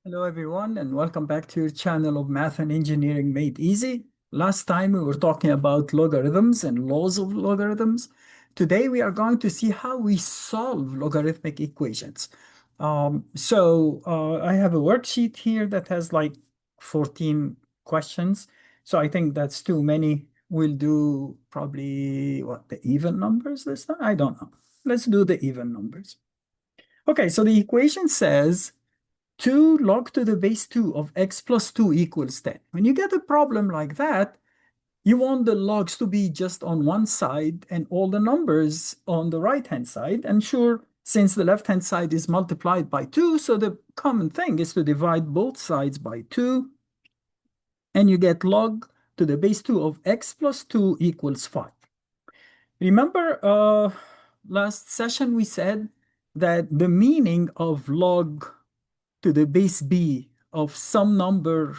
Hello, everyone, and welcome back to your channel of Math and Engineering Made Easy. Last time we were talking about logarithms and laws of logarithms. Today we are going to see how we solve logarithmic equations. I have a worksheet here that has like 14 questions. So I think that's too many. We'll do probably the even numbers this time? I don't know. Let's do the even numbers. Okay, so the equation says 2 log to the base 2 of x plus 2 equals 10. When you get a problem like that, you want the logs to be just on one side and all the numbers on the right-hand side. And sure, since the left-hand side is multiplied by 2, so the common thing is to divide both sides by 2, and you get log to the base 2 of x plus 2 equals 5. Remember, last session we said that the meaning of log to the base b of some number,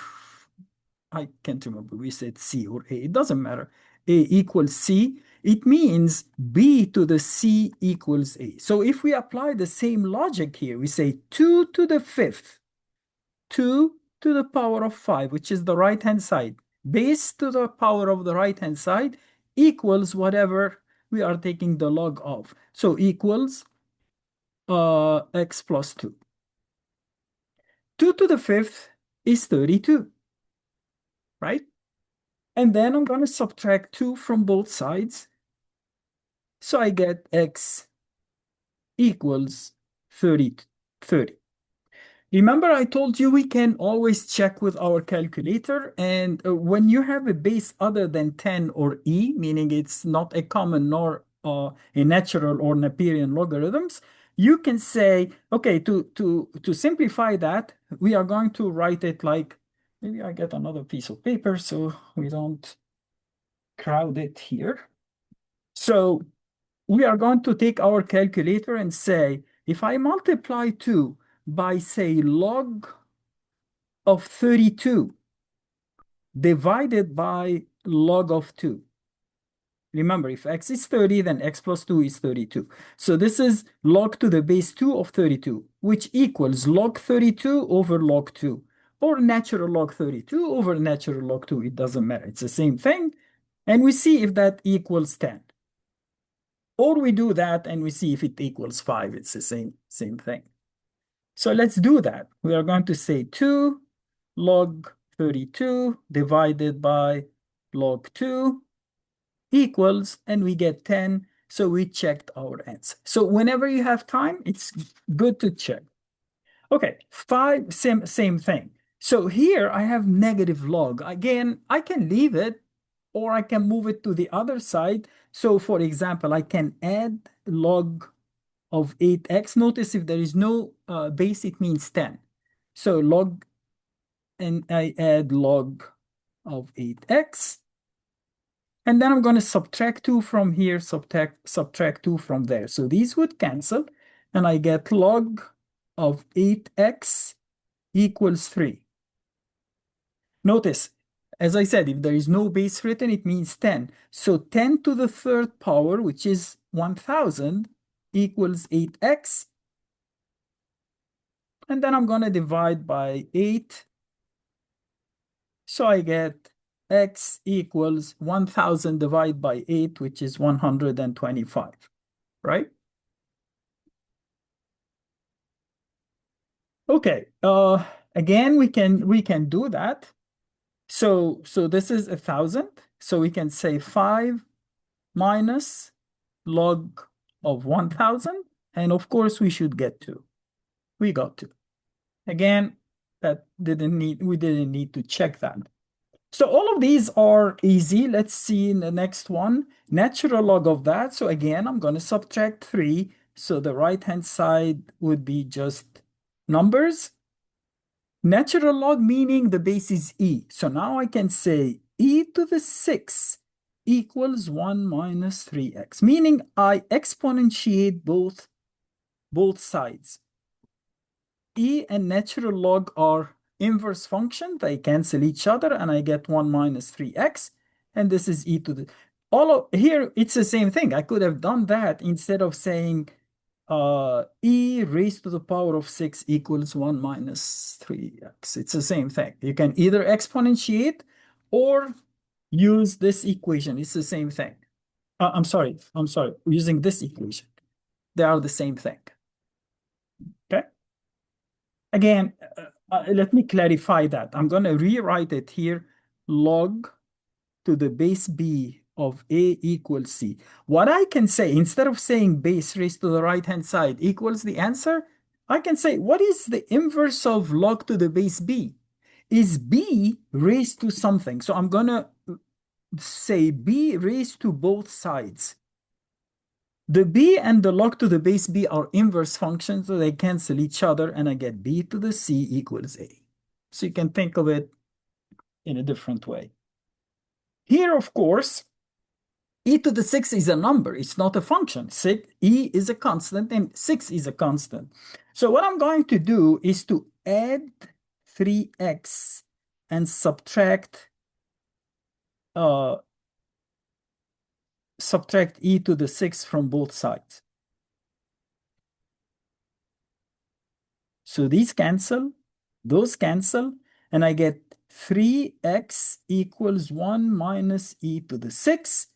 I can't remember, we said c or a, it doesn't matter, a equals c, it means b to the c equals a. So if we apply the same logic here, we say 2 to the fifth, 2 to the power of 5, which is the right-hand side, base to the power of the right-hand side equals whatever we are taking the log of. So equals x plus 2. 2 to the fifth is 32, right? And then I'm going to subtract 2 from both sides. So I get x equals 30. Remember, I told you we can always check with our calculator. And when you have a base other than 10 or e, meaning it's not a common nor a natural or Neperian logarithms, you can say, okay, to simplify that, we are going to write it like, maybe I get another piece of paper so we don't crowd it here. So we are going to take our calculator and say, if I multiply 2 by, say, log of 32 divided by log of 2. Remember, if x is 30, then x plus 2 is 32. So this is log to the base 2 of 32, which equals log 32 over log 2, or natural log 32 over natural log 2. It doesn't matter. It's the same thing. And we see if that equals 10. Or we do that and we see if it equals 5. It's the same thing. So let's do that. We are going to say 2 log 32 divided by log 2 equals, and we get 10. So we checked our answer. So whenever you have time, it's good to check. Okay, 5, same thing. So here I have negative log. Again, I can leave it or I can move it to the other side. So for example, I can add log of 8x. Notice if there is no base, it means 10. So log, and I add log of 8x. And then I'm going to subtract 2 from here, subtract 2 from there. So these would cancel, and I get log of 8x equals 3. Notice, as I said, if there is no base written, it means 10. So 10 to the third power, which is 1000, equals 8x. And then I'm going to divide by 8. So I get x equals 1000 divided by 8, which is 125, right? Okay, again, we can do that. So this is 1000. So we can say 5 minus log of 1000. And of course, we should get 2. We got 2. Again, we didn't need to check that. So all of these are easy. Let's see in the next one, natural log of that. So again, I'm going to subtract 3. So the right-hand side would be just numbers. Natural log meaning the base is e. So now I can say e to the 6 equals 1 minus 3x, meaning I exponentiate both sides. E and natural log are inverse function. They cancel each other, and I get 1 minus 3x. And this is e to the... All of here, it's the same thing. I could have done that instead of saying e raised to the power of 6 equals 1 minus 3x. It's the same thing. You can either exponentiate or use this equation. It's the same thing. I'm sorry, using this equation. They are the same thing. Okay. Again, let me clarify that. I'm going to rewrite it here. Log to the base b of a equals c. What I can say, instead of saying base raised to the right-hand side equals the answer, I can say, what is the inverse of log to the base b? Is b raised to something? So I'm going to say b raised to both sides. The b and the log to the base b are inverse functions, so they cancel each other, and I get b to the c equals a. So you can think of it in a different way. Here, of course, e to the 6 is a number. It's not a function. E is a constant and 6 is a constant. So what I'm going to do is to add 3x and subtract e to the 6 from both sides. So these cancel, those cancel, and I get 3x equals 1 minus e to the 6.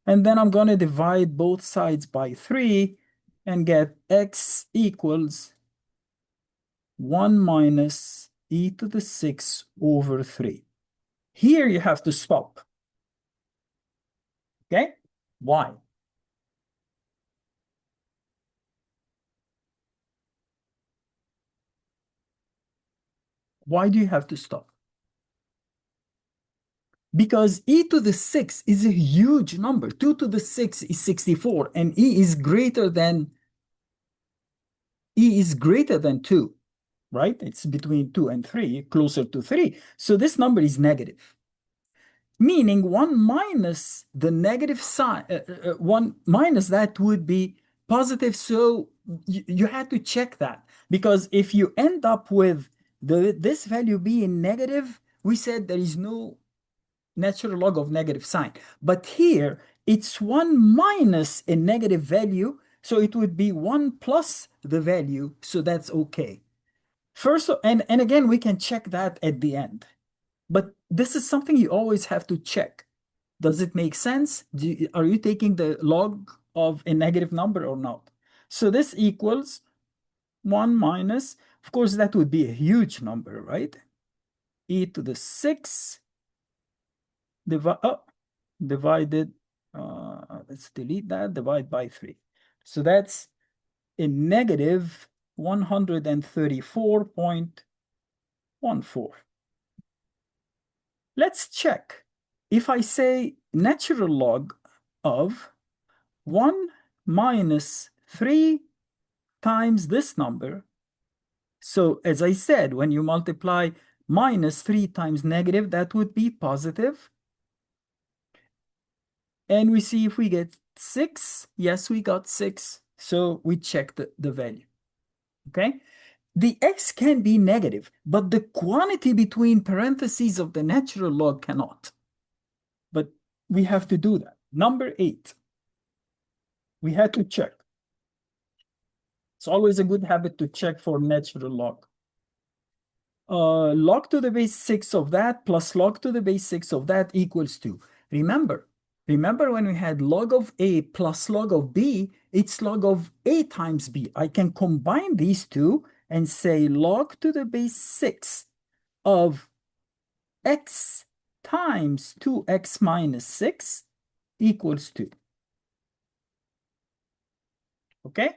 And then I'm going to divide both sides by 3 and get x equals 1 minus e to the 6 over 3. Here you have to stop. Okay? Why? Why do you have to stop? Because e to the 6 is a huge number. 2 to the 6 is 64, and e is greater than 2, right? It's between 2 and 3, closer to 3. So this number is negative, meaning 1 minus the negative sign, 1 minus that would be positive. So you had to check that, because if you end up with this value being negative, we said there is no natural log of negative sign. But here, it's 1 minus a negative value, so it would be 1 plus the value, so that's okay. First, and again, we can check that at the end. But this is something you always have to check. Does it make sense? Are you taking the log of a negative number or not? So this equals 1 minus, of course, that would be a huge number, right? E to the 6 divided, let's delete that, divide by 3. So that's a negative 134.14. Let's check. If I say natural log of 1 minus 3 times this number, so as I said, when you multiply minus 3 times negative, that would be positive. And we see if we get 6. Yes, we got 6. So we check the value. Okay? The x can be negative, but the quantity between parentheses of the natural log cannot. But we have to do that. Number 8. We had to check. It's always a good habit to check for natural log. Log to the base 6 of that plus log to the base 6 of that equals 2. Remember when we had log of a plus log of b, it's log of a times b. I can combine these two and say log to the base 6 of x times 2x minus 6 equals 2. Okay?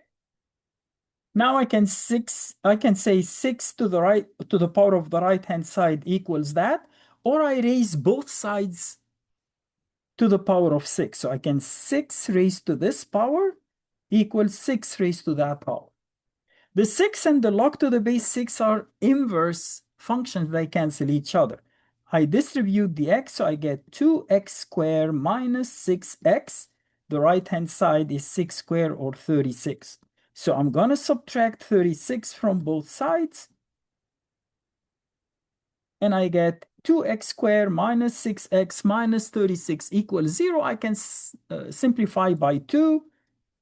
Now I can say 6 to the power of the right-hand side equals that, or I raise both sides to the power of 6. So I can 6 raised to this power equals 6 raised to that power. The 6 and the log to the base 6 are inverse functions. They cancel each other. I distribute the x, so I get 2x squared minus 6x. The right-hand side is 6 squared, or 36. So I'm going to subtract 36 from both sides. And I get 2x squared minus 6x minus 36 equals 0. I can simplify by 2.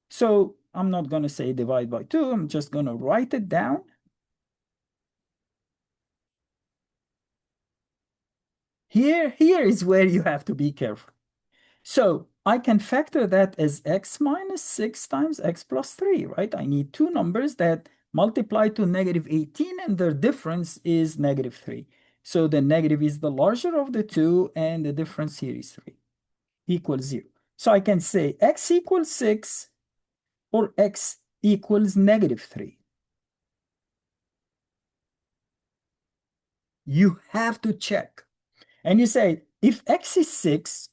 So I'm not going to say divide by 2. I'm just going to write it down. Here is where you have to be careful. So I can factor that as x minus 6 times x plus 3, right? I need two numbers that multiply to negative 18, and their difference is negative 3. So the negative is the larger of the two, and the difference here is 3 equals 0. So I can say x equals 6 or x equals negative 3. You have to check. And you say, if x is 6,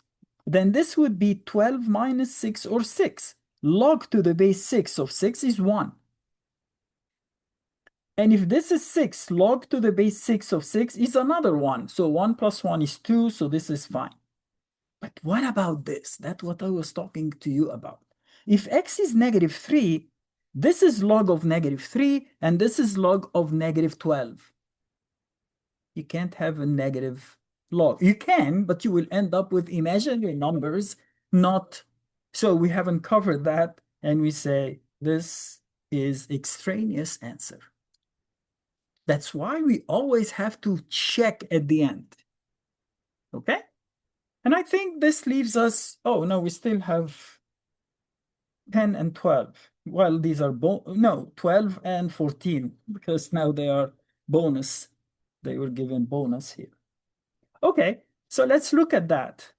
then this would be 12 minus 6 or 6. Log to the base 6 of 6 is 1. And if this is 6, log to the base 6 of 6 is another 1. So 1 plus 1 is 2, so this is fine. But what about this? That's what I was talking to you about. If x is negative 3, this is log of negative 3, and this is log of negative 12. You can't have a negative log. You can, but you will end up with imaginary numbers, not. So we haven't covered that, and we say this is extraneous answer. That's why we always have to check at the end. Okay? And I think this leaves us, oh no, we still have 10 and 12. Well, these are, no, 12 and 14, because now they are bonus. They were given bonus here. Okay, so let's look at that.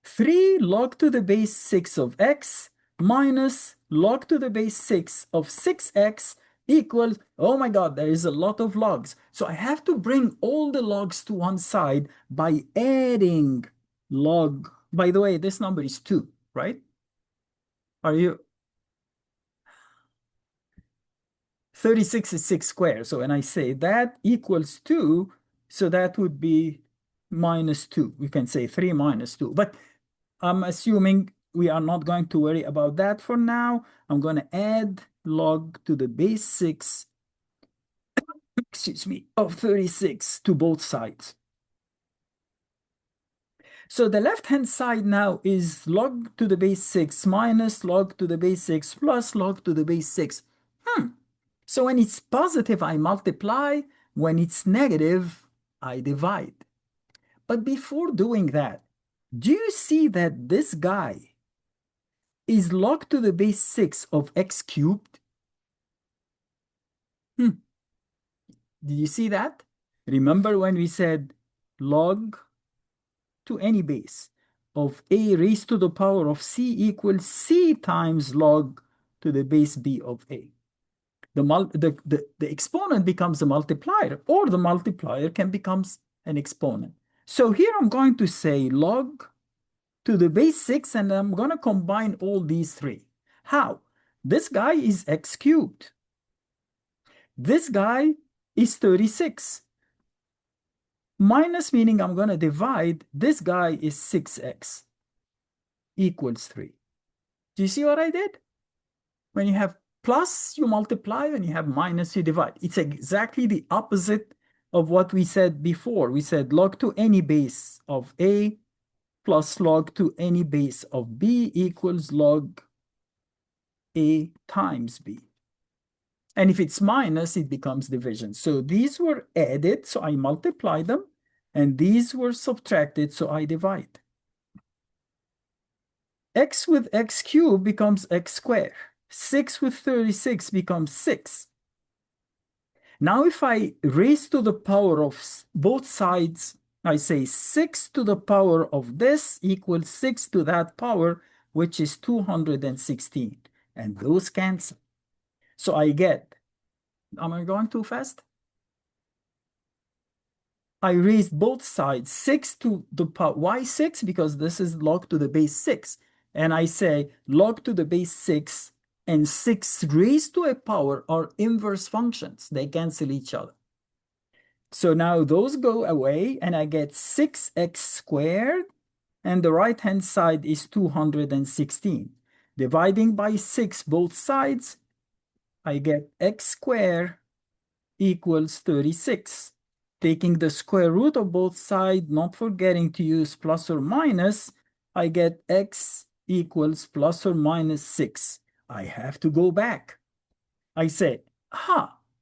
3 log to the base 6 of x minus log to the base 6 of 6x equals, oh my God, there is a lot of logs. So I have to bring all the logs to one side by adding log. By the way, this number is 2, right? Are you? 36 is 6 squared. So when I say that equals 2, so that would be minus 2. We can say 3 minus 2. But I'm assuming we are not going to worry about that for now. I'm going to add log to the base 6, excuse me, of 36 to both sides. So the left-hand side now is log to the base 6 minus log to the base 6 plus log to the base 6. So when it's positive, I multiply. When it's negative, I divide. But before doing that, do you see that this guy is log to the base 6 of x cubed? Did you see that? Remember when we said log to any base of a raised to the power of c equals c times log to the base b of a. The exponent becomes a multiplier, or the multiplier can become an exponent. So here I'm going to say log to the base 6, and I'm going to combine all these three. How? This guy is x cubed. This guy is 36. Minus meaning I'm going to divide. This guy is 6x equals 3. Do you see what I did? When you have plus, you multiply. When you have minus, you divide. It's exactly the opposite of what we said before. We said log to any base of a plus log to any base of b equals log a times b. And if it's minus, it becomes division. So these were added, so I multiply them. And these were subtracted, so I divide. X with x cubed becomes x squared. 6 with 36 becomes 6. Now if I raise to the power of both sides, I say 6 to the power of this equals 6 to that power, which is 216. And those cancel. So I get, am I going too fast? I raised both sides 6 to the power. Why 6? Because this is log to the base 6. And I say log to the base 6 and 6 raised to a power are inverse functions. They cancel each other. So now those go away, and I get 6x squared, and the right-hand side is 216. Dividing by 6 both sides, I get x squared equals 36. Taking the square root of both sides, not forgetting to use plus or minus, I get x equals plus or minus 6. I have to go back. I say,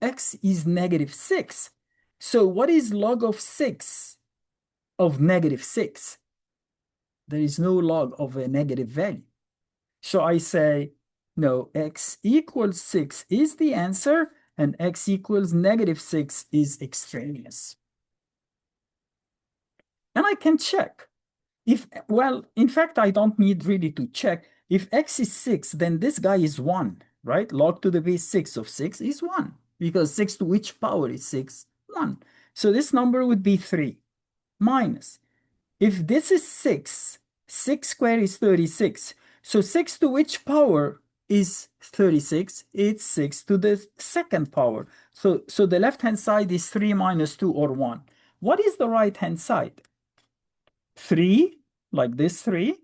x is -6. So what is log of 6 of -6? There is no log of a negative value. So I say, no, x equals 6 is the answer, and x equals -6 is extraneous. And I can check. Well, in fact, I don't need really to check. If x is 6, then this guy is 1, right? Log to the base 6 of 6 is 1, because 6 to which power is 6? 1. So this number would be 3 minus. If this is 6, 6 squared is 36. So 6 to which power is 36? It's 6 to the second power. So the left-hand side is 3 minus 2 or 1. What is the right-hand side? 3, like this 3,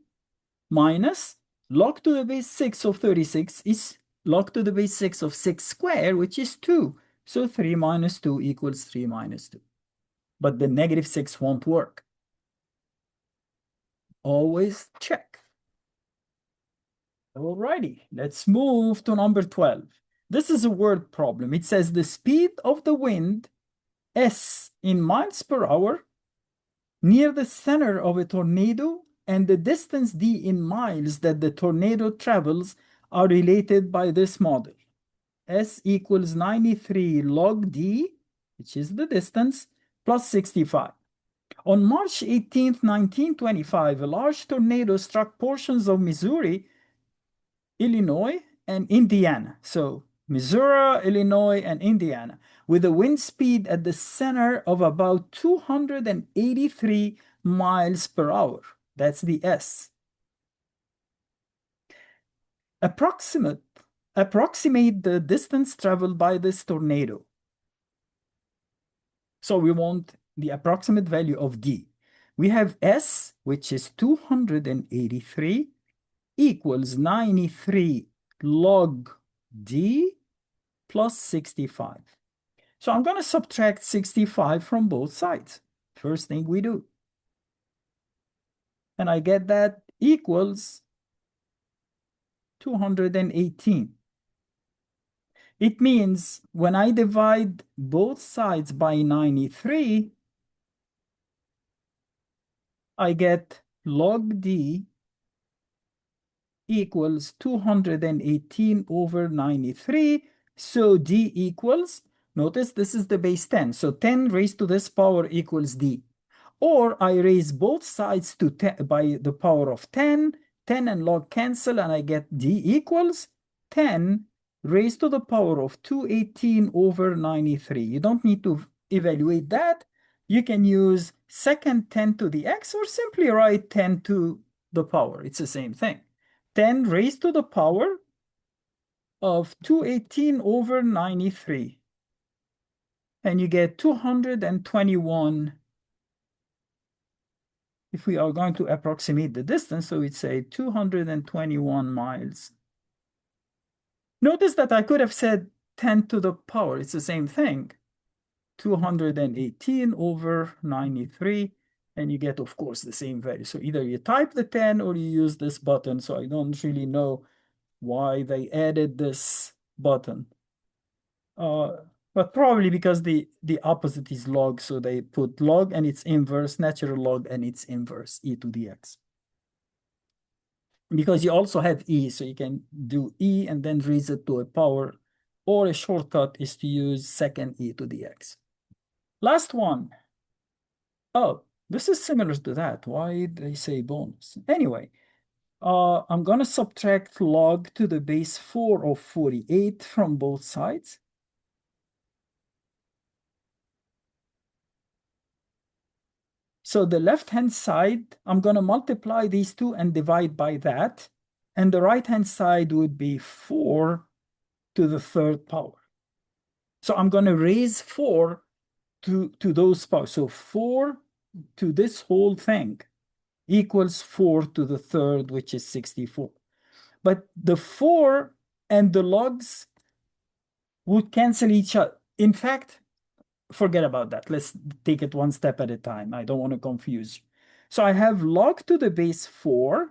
minus log to the base 6 of 36 is log to the base 6 of 6 squared, which is 2. So 3 minus 2 equals 3 minus 2. But the -6 won't work. Always check. Alrighty, let's move to number 12. This is a word problem. It says the speed of the wind, S in miles per hour, near the center of a tornado, and the distance d in miles that the tornado travels are related by this model. S equals 93 log d, which is the distance, plus 65. On March 18th, 1925, a large tornado struck portions of Missouri, Illinois, and Indiana. So Missouri, Illinois, and Indiana, with a wind speed at the center of about 283 miles per hour. That's the S. Approximate the distance traveled by this tornado. So we want the approximate value of D. We have S, which is 283, equals 93 log D plus 65. So I'm going to subtract 65 from both sides. First thing we do. And I get that equals 218. It means when I divide both sides by 93, I get log D equals 218 over 93. So D equals, notice this is the base 10. So 10 raised to this power equals D. Or I raise both sides to 10 by the power of 10. 10 and log cancel, and I get D equals 10 raised to the power of 218 over 93. You don't need to evaluate that. You can use second 10 to the x, or simply write 10 to the power. It's the same thing. 10 raised to the power of 218 over 93. And you get 221. If we are going to approximate the distance, so we'd say 221 miles. Notice that I could have said 10 to the power. It's the same thing. 218 over 93. And you get, of course, the same value. So either you type the 10 or you use this button. So I don't really know why they added this button. But probably because the opposite is log. So they put log and its inverse, natural log and its inverse, e to the x. Because you also have e, so you can do e and then raise it to a power. Or a shortcut is to use second e to the x. Last one. Oh, this is similar to that. Why did they say bonus? Anyway, I'm going to subtract log to the base 4 of 48 from both sides. So the left-hand side, I'm going to multiply these two and divide by that. And the right-hand side would be 4 to the third power. So I'm going to raise 4 to those powers. So 4 to this whole thing equals 4 to the third, which is 64. But the 4 and the logs would cancel each other. In fact, forget about that. Let's take it one step at a time. I don't want to confuse you. So I have log to the base 4,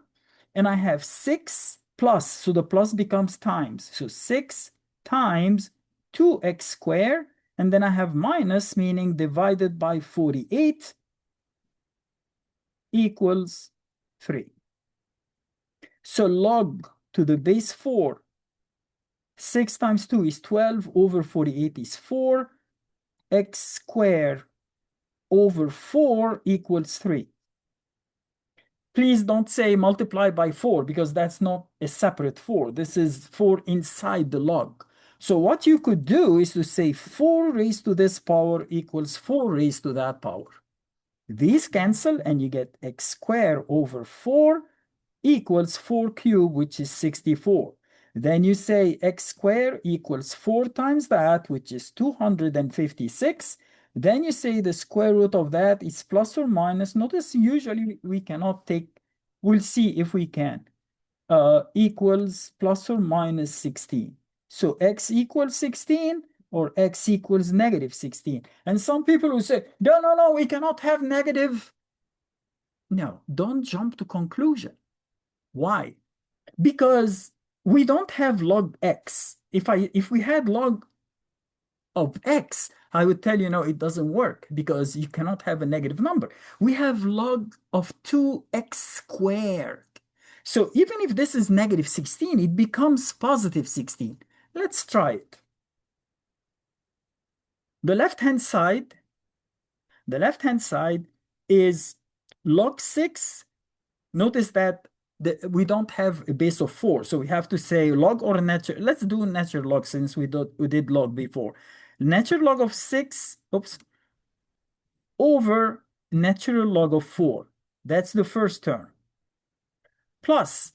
and I have 6 plus, so the plus becomes times. So 6 times 2x squared, and then I have minus, meaning divided by 48 equals 3. So log to the base 4, 6 times 2 is 12, over 48 is 4, x squared over 4 equals 3. Please don't say multiply by 4 because that's not a separate 4. This is 4 inside the log. So what you could do is to say 4 raised to this power equals 4 raised to that power. These cancel and you get x squared over 4 equals 4 cubed, which is 64. Then you say x squared equals 4 times that, which is 256. Then you say the square root of that is plus or minus. Notice usually we cannot take, we'll see if we can, equals plus or minus 16. So x equals 16 or x equals negative 16. And some people will say, no, no, no, we cannot have negative. No, don't jump to conclusion. Why? Because we don't have log x. If we had log of x, I would tell you, no, it doesn't work because you cannot have a negative number. We have log of 2x squared. So even if this is negative 16, it becomes positive 16. Let's try it. The left-hand side is log 6. Notice that we don't have a base of 4, so we have to say log or natural. Let's do natural log since we did log before. Natural log of 6, oops, over natural log of 4. That's the first term. Plus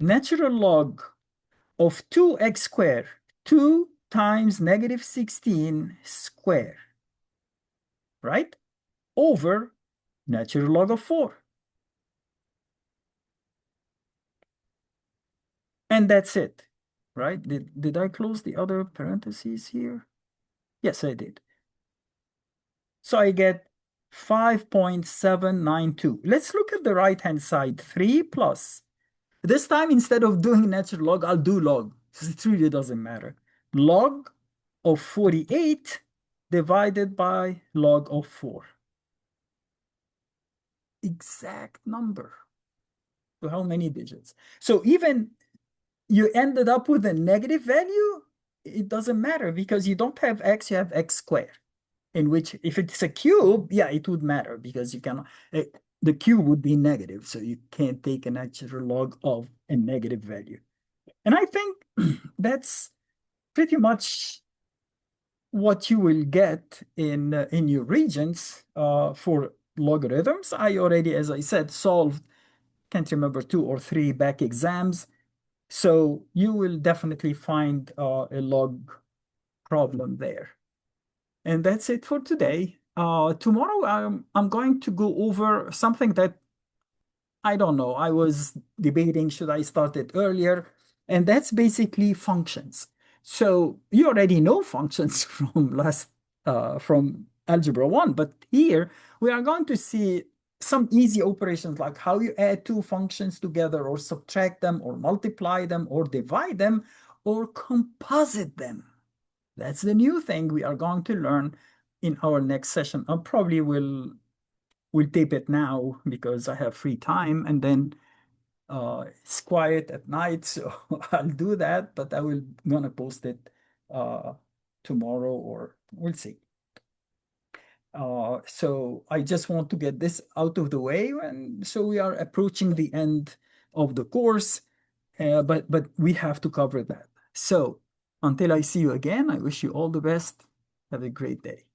natural log of 2x squared, 2 times negative 16 squared, right? Over natural log of 4. And that's it, right? Did I close the other parentheses here? Yes, I did. So I get 5.792. Let's look at the right-hand side. 3 plus. This time, instead of doing natural log, I'll do log. It really doesn't matter. Log of 48 divided by log of 4. Exact number. So how many digits? So even you ended up with a negative value, it doesn't matter because you don't have x, you have x squared. In which, if it's a cube, yeah, it would matter because you cannot, the cube would be negative, so you can't take a natural log of a negative value. And I think that's pretty much what you will get in your regions for logarithms. I already, as I said, solved, can't remember, 2 or 3 back exams. So you will definitely find a log problem there. And that's it for today. Tomorrow, I'm going to go over something that I don't know. I was debating, should I start it earlier? And that's basically functions. So you already know functions from Algebra 1, but here we are going to see some easy operations like how you add two functions together or subtract them or multiply them or divide them or composite them. That's the new thing we are going to learn in our next session. I probably will tape it now because I have free time, and then it's quiet at night, so I'll do that, but I will gonna post it tomorrow, or we'll see. So I just want to get this out of the way, and so we are approaching the end of the course, but we have to cover that. So until I see you again, I wish you all the best. Have a great day.